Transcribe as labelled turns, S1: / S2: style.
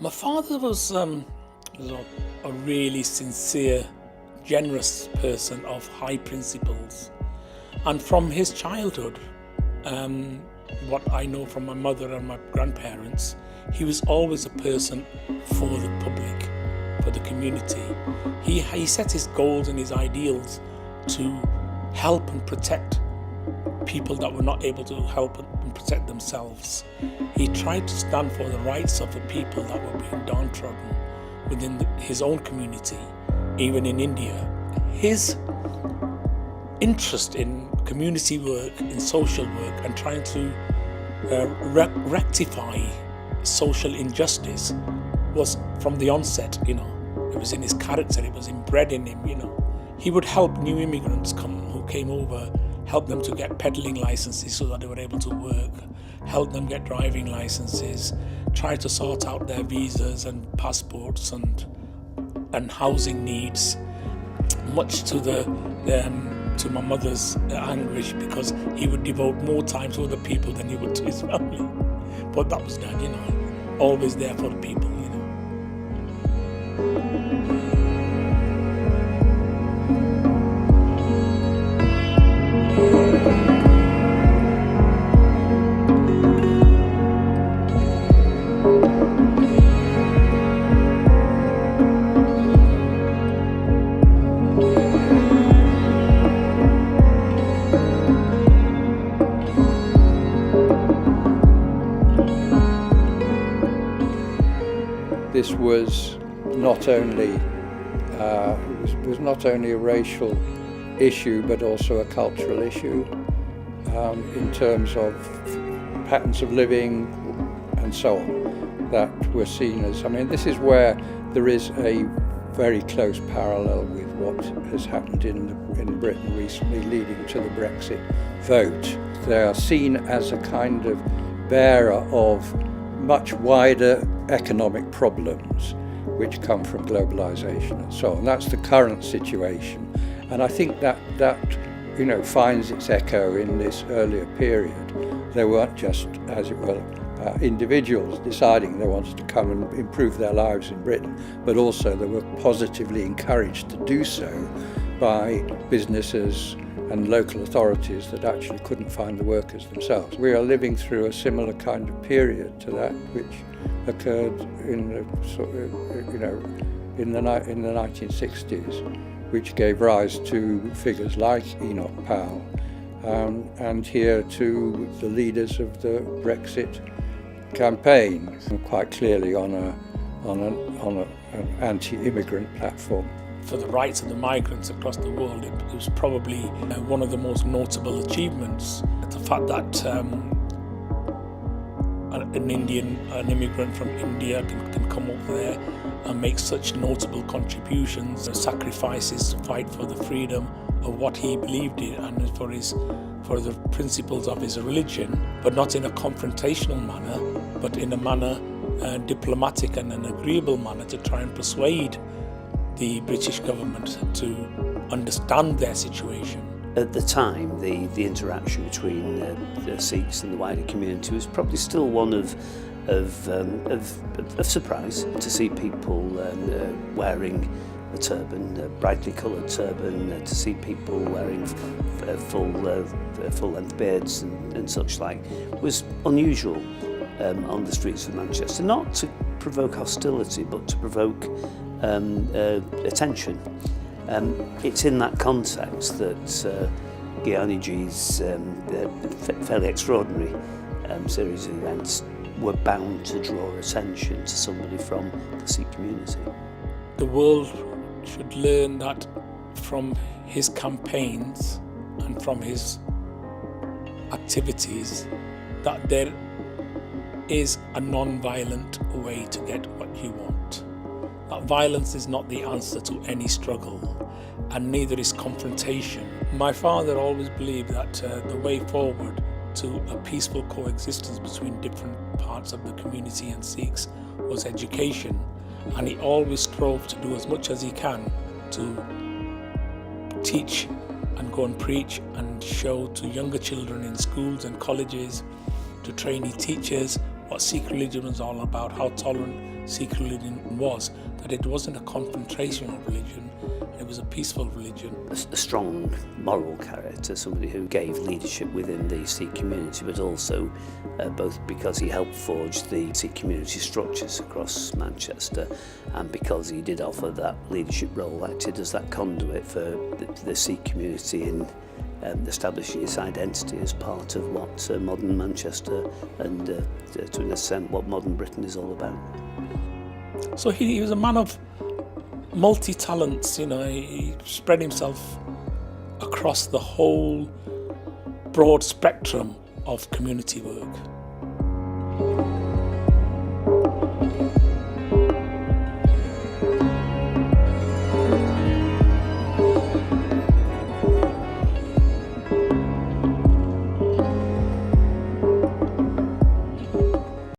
S1: My father was a really sincere, generous person of high principles. And from his childhood, what I know from my mother and my grandparents, he was always a person for the public, for the community. He set his goals and his ideals to help and protect people that were not able to help and protect themselves. He tried to stand for the rights of the people that were being downtrodden within his own community, even in India. His interest in community work, in social work, and trying to rectify social injustice was from the onset, It was in his character, it was inbred in him, He would help new immigrants who came over, help them to get peddling licenses so that they were able to work, help them get driving licenses, try to sort out their visas and passports and housing needs, much to to my mother's anguish, because he would devote more time to other people than he would to his family. But that was Dad, always there for the people,
S2: This was not only a racial issue, but also a cultural issue in terms of patterns of living and so on that were seen as. This is where there is a very close parallel with what has happened in Britain recently, leading to the Brexit vote. They are seen as a kind of bearer of much wider economic problems which come from globalization and so on. That's the current situation, and I think that finds its echo in this earlier period. They weren't just, as it were, individuals deciding they wanted to come and improve their lives in Britain, but also they were positively encouraged to do so by businesses and local authorities that actually couldn't find the workers themselves. We are living through a similar kind of period to that, which occurred in the 1960s, which gave rise to figures like Enoch Powell, and here to the leaders of the Brexit campaign, quite clearly on an anti-immigrant platform.
S1: For the rights of the migrants across the world, it was probably one of the most notable achievements. The fact that an immigrant from India can come over there and make such notable contributions and sacrifices to fight for the freedom of what he believed in and for the principles of his religion, but not in a confrontational manner, but in a manner diplomatic and an agreeable manner, to try and persuade the British government to understand their situation.
S3: At the time, the interaction between the Sikhs and the wider community was probably still one of surprise, to see people wearing a turban, a brightly coloured turban, to see people wearing full-length beards and such like, was unusual on the streets of Manchester. Not to provoke hostility, but to provoke attention. It's in that context that Gyani Ji's fairly extraordinary series of events were bound to draw attention to somebody from the Sikh community.
S1: The world should learn that from his campaigns and from his activities, that there is a non-violent way to get what you want. That violence is not the answer to any struggle, and neither is confrontation. My father always believed that the way forward to a peaceful coexistence between different parts of the community and Sikhs was education, and he always strove to do as much as he can to teach and go and preach and show to younger children in schools and colleges, to trainee teachers, what Sikh religion was all about, how tolerant Sikh religion was, that it wasn't a confrontational religion, it was a peaceful religion.
S3: A strong moral character, somebody who gave leadership within the Sikh community, but also both because he helped forge the Sikh community structures across Manchester, and because he did offer that leadership role, acted as that conduit for the Sikh community in establishing its identity as part of what modern Manchester and to an extent what modern Britain is all about.
S1: So he was a man of multi-talents, he spread himself across the whole broad spectrum of community work.